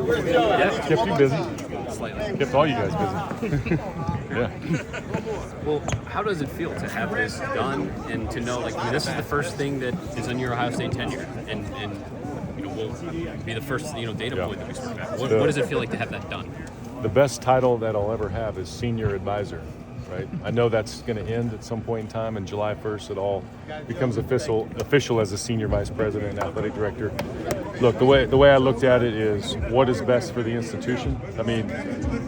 Yeah. Kept you busy. Slightly. Kept all you guys busy. Yeah. Well, how does it feel to have this done and to know, like, I mean, this is the first thing that is in your Ohio State tenure, and will be the first, data point that we sort of have. What does it feel like to have that done? The best title that I'll ever have is senior advisor, right? I know that's going to end at some point in time, and July 1st it all becomes official as a senior vice president and athletic director. Look, the way I looked at it is what is best for the institution. I mean,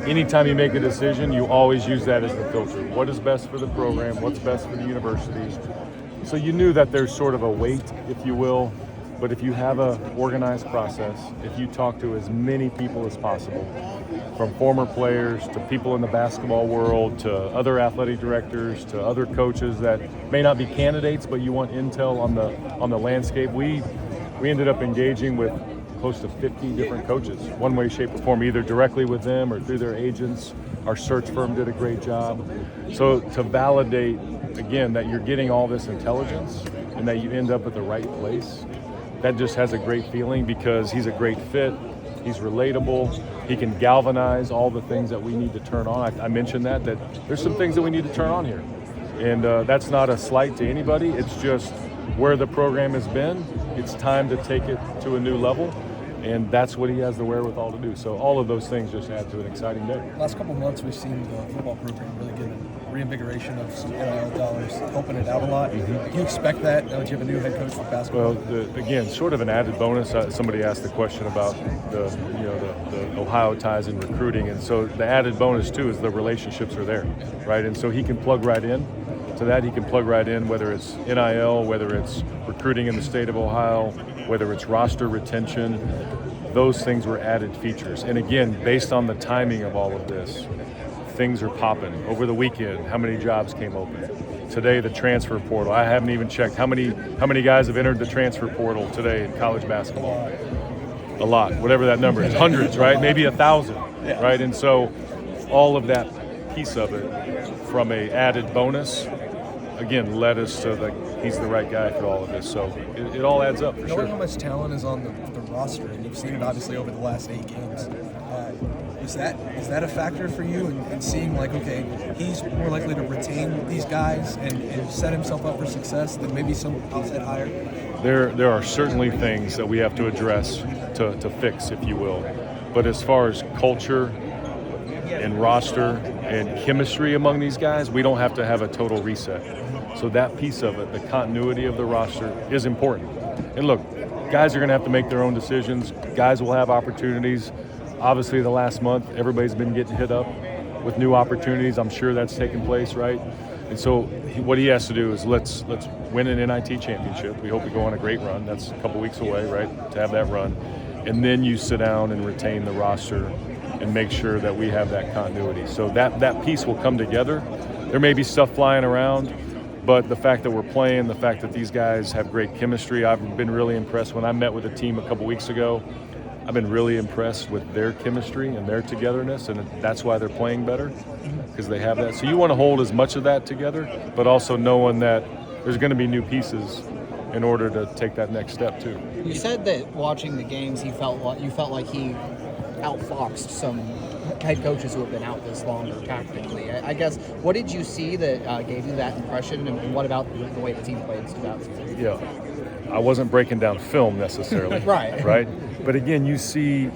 anytime you make a decision, you always use that as the filter. What is best for the program? What's best for the university? So you knew that there's sort of a weight, if you will, but if you have an organized process, if you talk to as many people as possible, from former players to people in the basketball world to other athletic directors to other coaches that may not be candidates, but you want intel on the landscape, we ended up engaging with close to 50 different coaches, one way, shape, or form, either directly with them or through their agents. Our search firm did a great job. So to validate, again, that you're getting all this intelligence and that you end up at the right place, that just has a great feeling because he's a great fit, he's relatable, he can galvanize all the things that we need to turn on. I mentioned that there's some things that we need to turn on here. And that's not a slight to anybody, it's just where the program has been. It's time to take it to a new level, and that's what he has the wherewithal to do. So all of those things just add to an exciting day. Last couple of months, we've seen the football program really get a reinvigoration of some NIL dollars, helping it out a lot. Mm-hmm. Do you expect that? Do you have a new head coach for basketball? Well, again, sort of an added bonus. Somebody asked the question about the Ohio ties in recruiting, and so the added bonus too is the relationships are there, right? And so he can plug right in. To that, he can plug right in, whether it's NIL, whether it's recruiting in the state of Ohio, whether it's roster retention. Those things were added features. And again, based on the timing of all of this, things are popping. Over the weekend, how many jobs came open? Today, the transfer portal. I haven't even checked how many guys have entered the transfer portal today in college basketball. A lot, whatever that number is, hundreds, right? Maybe 1,000, right? And so all of that piece of it from a added bonus, again, led us to he's the right guy for all of this. So it all adds up for sure. Knowing how much talent is on the roster, and you've seen it obviously over the last 8 games, is that a factor for you in seeing like, okay, he's more likely to retain these guys and set himself up for success than maybe some outside hire? There are certainly things that we have to address to fix, if you will. But as far as culture and roster and chemistry among these guys, we don't have to have a total reset. So that piece of it, the continuity of the roster, is important. And look, guys are going to have to make their own decisions. Guys will have opportunities. Obviously, the last month, everybody's been getting hit up with new opportunities. I'm sure that's taken place, right? And so what he has to do is let's win an NIT championship. We hope we go on a great run. That's a couple weeks away, right, to have that run. And then you sit down and retain the roster and make sure that we have that continuity. So that piece will come together. There may be stuff flying around, but the fact that we're playing, the fact that these guys have great chemistry, I've been really impressed. When I met with a team a couple weeks ago, I've been really impressed with their chemistry and their togetherness, and that's why they're playing better, because they have that. So you want to hold as much of that together, but also knowing that there's going to be new pieces in order to take that next step too. You said that watching the games, you felt like he outfoxed some head coaches who have been out this longer tactically. I guess, what did you see that gave you that impression, and what about the way the team played stood out? Yeah, I wasn't breaking down film necessarily. Right. But again, you see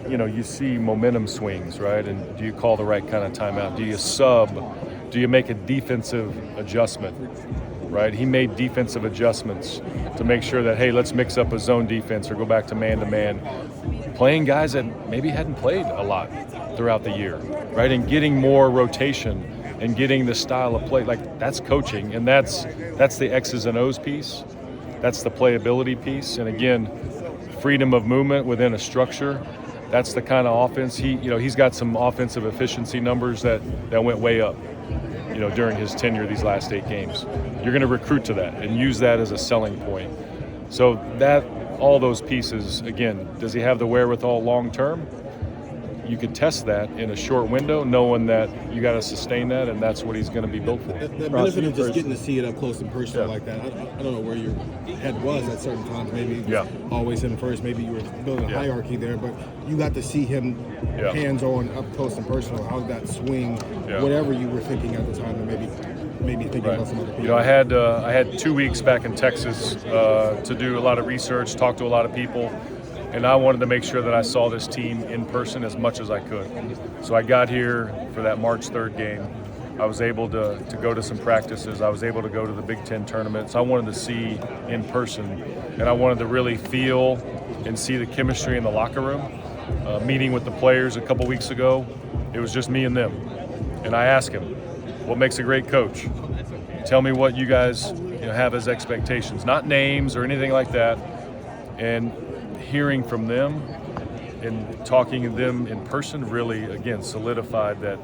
momentum swings, right? And do you call the right kind of timeout? Do you sub? Do you make a defensive adjustment? Right? He made defensive adjustments to make sure that, hey, let's mix up a zone defense or go back to man-to-man. Playing guys that maybe hadn't played a lot throughout the year, right? And getting more rotation and getting the style of play, like that's coaching, and that's the X's and O's piece. That's the playability piece. And again, freedom of movement within a structure. That's the kind of offense he's got some offensive efficiency numbers that went way up, during his tenure these last 8 games. You're going to recruit to that and use that as a selling point. So all those pieces, again, does he have the wherewithal long term? you could test that in a short window, knowing that you got to sustain that, and that's what he's going to be built for. The benefit of just getting to see it up close and personal like that. I don't know where your head was at certain times. Maybe it was always him first. Maybe you were building a hierarchy there, but you got to see him hands-on, up close and personal. How did that swing, whatever you were thinking at the time, and maybe thinking about some other people? I had 2 weeks back in Texas to do a lot of research, talk to a lot of people. And I wanted to make sure that I saw this team in person as much as I could. So I got here for that March 3rd game. I was able to go to some practices. I was able to go to the Big Ten tournament. So I wanted to see in person, and I wanted to really feel and see the chemistry in the locker room. Meeting with the players a couple weeks ago, it was just me and them. And I asked him, what makes a great coach? Tell me what you guys have as expectations, not names or anything like that. And hearing from them and talking to them in person really, again, solidified that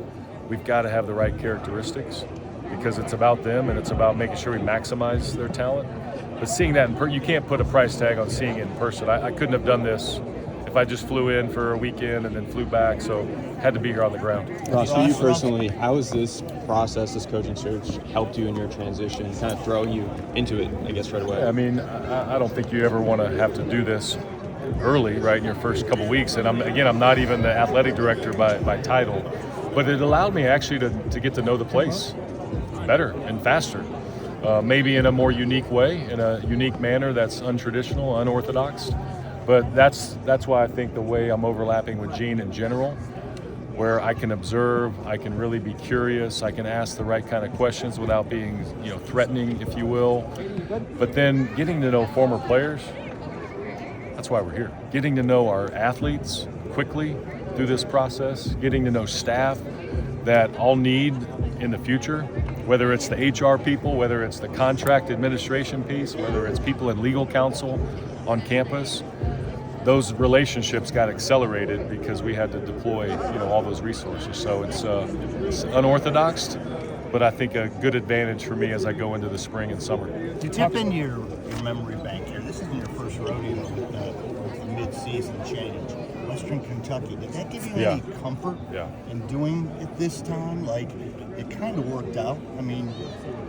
we've got to have the right characteristics, because it's about them and it's about making sure we maximize their talent. But seeing that in person, you can't put a price tag on seeing it in person. I couldn't have done this if I just flew in for a weekend and then flew back, so had to be here on the ground. Ross, for you personally, how has this process, this coaching search, helped you in your transition, kind of throw you into it, I guess, right away? I mean, I don't think you ever want to have to do this early, right, in your first couple weeks. And I'm not even the athletic director by title, but it allowed me actually to get to know the place better and faster, maybe in a more unique way, in a unique manner that's untraditional, unorthodox. But that's why I think the way I'm overlapping with Gene in general, where I can observe, I can really be curious, I can ask the right kind of questions without being, threatening, if you will. But then getting to know former players, that's why we're here. Getting to know our athletes quickly through this process, getting to know staff that I'll need in the future, whether it's the HR people, whether it's the contract administration piece, whether it's people in legal counsel on campus. Those relationships got accelerated because we had to deploy, all those resources. So it's unorthodox, but I think a good advantage for me as I go into the spring and summer. To tip into your memory bank here, this isn't your first rodeo with the mid-season change. Western Kentucky, did that give you any comfort in doing it this time? Like, it kind of worked out. I mean,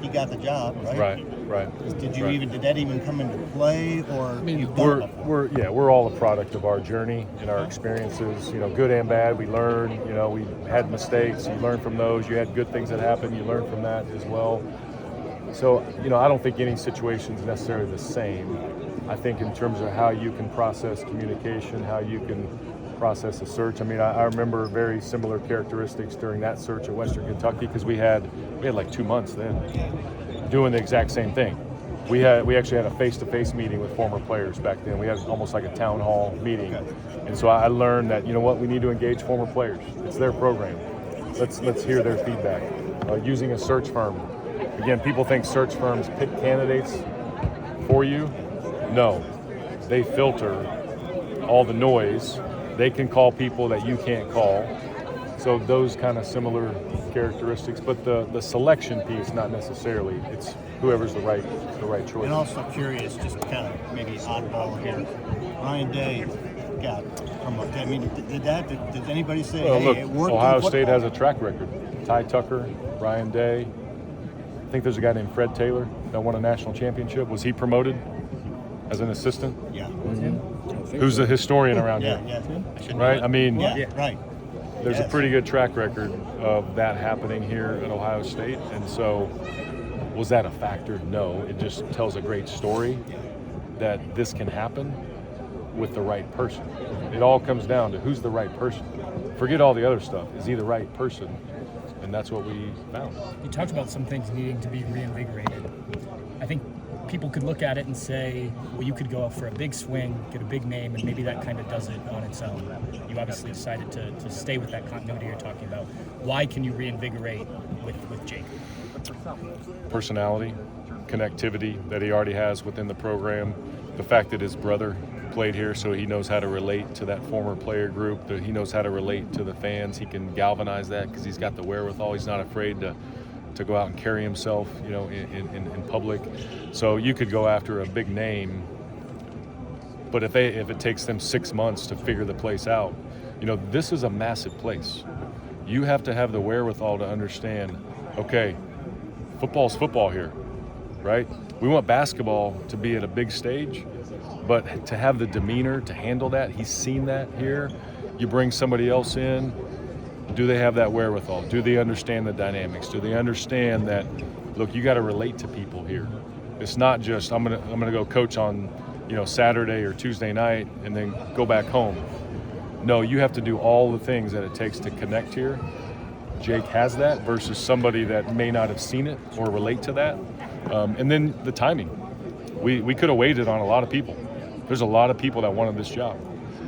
he got the job, right? Right. Did that even come into play, or we're all a product of our journey and our experiences, good and bad. We learn, we had mistakes, you learn from those. You had good things that happened, you learn from that as well. So, I don't think any situation is necessarily the same. I think in terms of how you can process communication, how you can process a search. I mean, I remember very similar characteristics during that search at Western Kentucky, because we had like 2 months then doing the exact same thing. We actually had a face-to-face meeting with former players back then. We had almost like a town hall meeting. And so I learned that, we need to engage former players. It's their program. Let's hear their feedback. Using a search firm. Again, people think search firms pick candidates for you. No, they filter all the noise. They can call people that you can't call. So those kind of similar characteristics, but the selection piece, not necessarily. It's whoever's the right choice. And also curious, just kind of maybe oddball here. Ryan Day got promoted. I mean, did anybody say, well, hey, look, it worked? Ohio State has a track record. Ty Tucker, Ryan Day. I think there's a guy named Fred Taylor that won a national championship. Was he promoted as an assistant? Yeah. Mm-hmm. Who's a historian around here? Yeah. Right? I mean, right. There's a pretty good track record of that happening here at Ohio State. And so, was that a factor? No. It just tells a great story that this can happen with the right person. It all comes down to who's the right person. Forget all the other stuff. Is he the right person? And that's what we found. You talked about some things needing to be reinvigorated. I think people could look at it and say, well, you could go up for a big swing, get a big name, and maybe that kind of does it on its own. You obviously decided to stay with that continuity you're talking about. Why can you reinvigorate with Jake? Personality, connectivity that he already has within the program, the fact that his brother played here, so he knows how to relate to that former player group, that he knows how to relate to the fans. He can galvanize that because he's got the wherewithal. He's not afraid to go out and carry himself, in public. So you could go after a big name, but if it takes them 6 months to figure the place out, This is a massive place. You have to have the wherewithal to understand, okay, football's football here, right? We want basketball to be at a big stage, but to have the demeanor to handle that, he's seen that here. You bring somebody else in, do they have that wherewithal? Do they understand the dynamics? Do they understand that, look, you got to relate to people here. It's not just I'm gonna go coach on, Saturday or Tuesday night and then go back home. No, you have to do all the things that it takes to connect here. Jake has that versus somebody that may not have seen it or relate to that. And then the timing. We could have waited on a lot of people. There's a lot of people that wanted this job.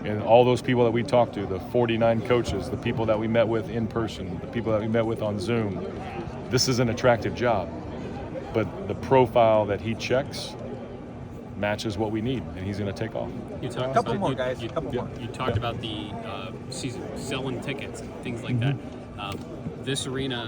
And all those people that we talked to, the 49 coaches, the people that we met with in person, the people that we met with on Zoom, this is an attractive job. But the profile that he checks matches what we need, and he's going to take off. You talked Couple about, more, you, guys. You, Couple more. You talked about the season, selling tickets, and things like that. This arena,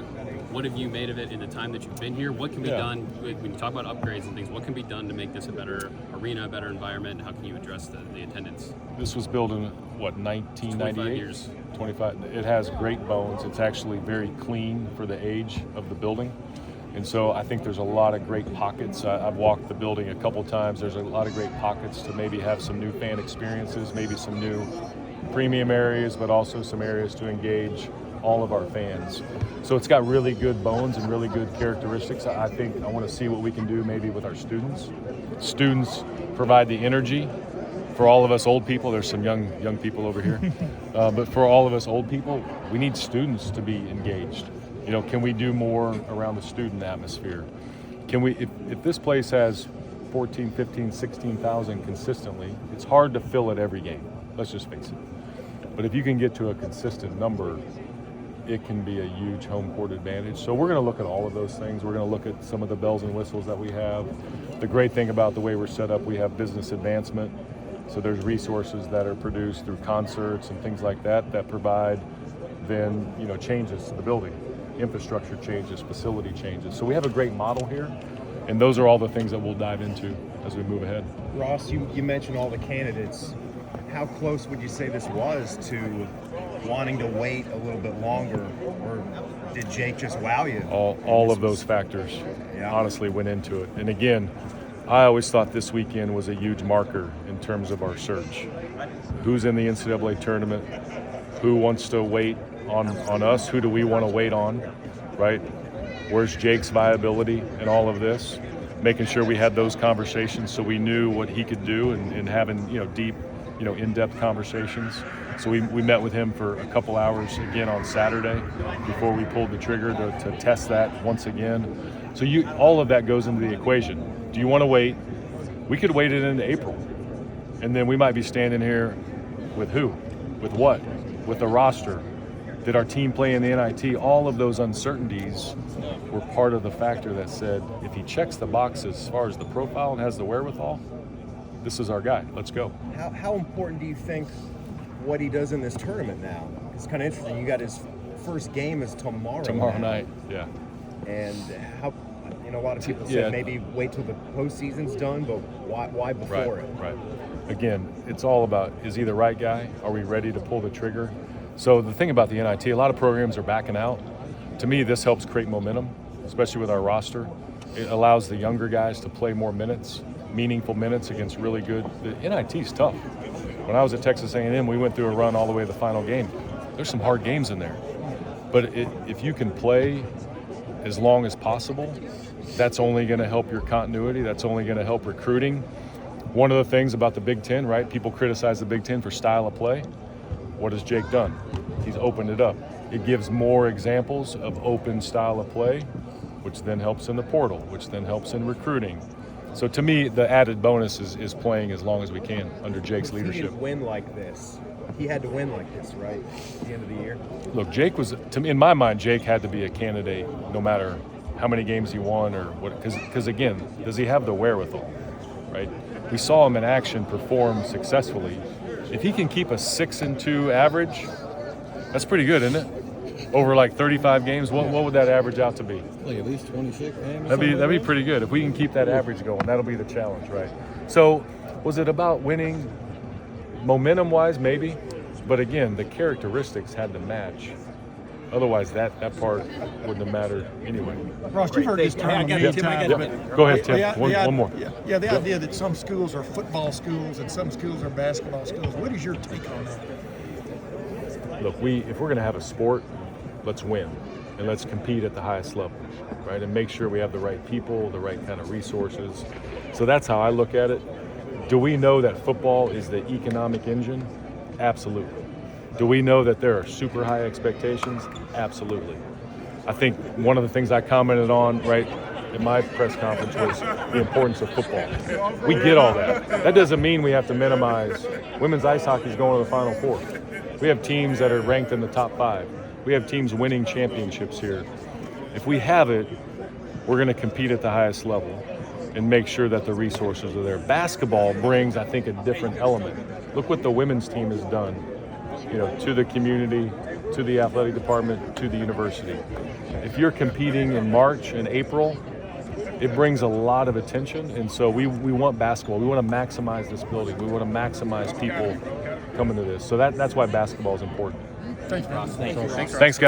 what have you made of it in the time that you've been here? What can be done when you talk about upgrades and things? What can be done to make this a better arena, a better environment? How can you address the attendance? This was built in 1998? 25 years. 25. It has great bones. It's actually very clean for the age of the building. And so I think there's a lot of great pockets. I've walked the building a couple times. There's a lot of great pockets to maybe have some new fan experiences, maybe some new premium areas, but also some areas to engage all of our fans. So it's got really good bones and really good characteristics. I think I want to see what we can do maybe with our students. Students provide the energy. For all of us old people, there's some young people over here, but for all of us old people, we need students to be engaged. Can we do more around the student atmosphere? Can we, if this place has 14, 15, 16,000 consistently, it's hard to fill it every game. Let's just face it. But if you can get to a consistent number, it can be a huge home court advantage. So we're going to look at all of those things. We're going to look at some of the bells and whistles that we have. The great thing about the way we're set up, we have business advancement. So there's resources that are produced through concerts and things like that that provide then, changes to the building. Infrastructure changes, facility changes. So we have a great model here, and those are all the things that we'll dive into as we move ahead. Ross, you mentioned all the candidates. How close would you say this was to wanting to wait a little bit longer, or did Jake just wow you? All of those factors honestly went into it. And again, I always thought this weekend was a huge marker in terms of our search. Who's in the NCAA tournament? Who wants to wait on us? Who do we want to wait on, right? Where's Jake's viability in all of this? Making sure we had those conversations so we knew what he could do and having, deep, in-depth conversations. So we met with him for a couple hours again on Saturday before we pulled the trigger to test that once again. So all of that goes into the equation. Do you want to wait? We could wait it into April. And then we might be standing here with who? With what? With the roster. Did our team play in the NIT? All of those uncertainties were part of the factor that said, if he checks the boxes as far as the profile and has the wherewithal, this is our guy. Let's go. How important do you think what he does in this tournament now? It's kind of interesting. You got his first game is tomorrow. Tomorrow night, yeah. And how, a lot of people said maybe wait till the postseason's done, but why before it? Right. Again, it's all about, is he the right guy? Are we ready to pull the trigger? So the thing about the NIT, a lot of programs are backing out. To me, this helps create momentum, especially with our roster. It allows the younger guys to play more minutes, meaningful minutes against really good. The NIT is tough. When I was at Texas A&M, we went through a run all the way to the final game. There's some hard games in there. But if you can play as long as possible, that's only going to help your continuity. That's only going to help recruiting. One of the things about the Big Ten, right? People criticize the Big Ten for style of play. What has Jake done? He's opened it up. It gives more examples of open style of play, which then helps in the portal, which then helps in recruiting. So to me, the added bonus is playing as long as we can under Jake's leadership. He didn't win like this. He had to win like this, right? At the end of the year. Look, Jake was, to me, in my mind, Jake had to be a candidate no matter how many games he won or what. Because again, does he have the wherewithal, right? We saw him in action perform successfully. If he can keep a 6-2 average, that's pretty good, isn't it? Over like 35 games, what would that average out to be? Like at least 26 games. That'd be pretty good. If we can keep that average going, that'll be the challenge, right? So was it about winning momentum-wise? Maybe. But again, the characteristics had to match. Otherwise, that part wouldn't have mattered anyway. Ross, you've heard this term a million times. Yep. Go ahead, Tim. One more. Yeah, the idea that some schools are football schools and some schools are basketball schools. What is your take on that? Look, if we're going to have a sport, let's win. And let's compete at the highest level, right? And make sure we have the right people, the right kind of resources. So that's how I look at it. Do we know that football is the economic engine? Absolutely. Do we know that there are super high expectations? Absolutely. I think one of the things I commented on, right, in my press conference was the importance of football. We get all that. That doesn't mean we have to minimize. Women's ice hockey is going to the Final Four. We have teams that are ranked in the top 5. We have teams winning championships here. If we have it, we're going to compete at the highest level and make sure that the resources are there. Basketball brings, I think, a different element. Look what the women's team has done, to the community, to the athletic department, to the university. If you're competing in March and April, it brings a lot of attention, and so we want basketball. We want to maximize this building. We want to maximize people coming to this. So that's why basketball is important. Thanks, man. Thanks, Thanks, guys.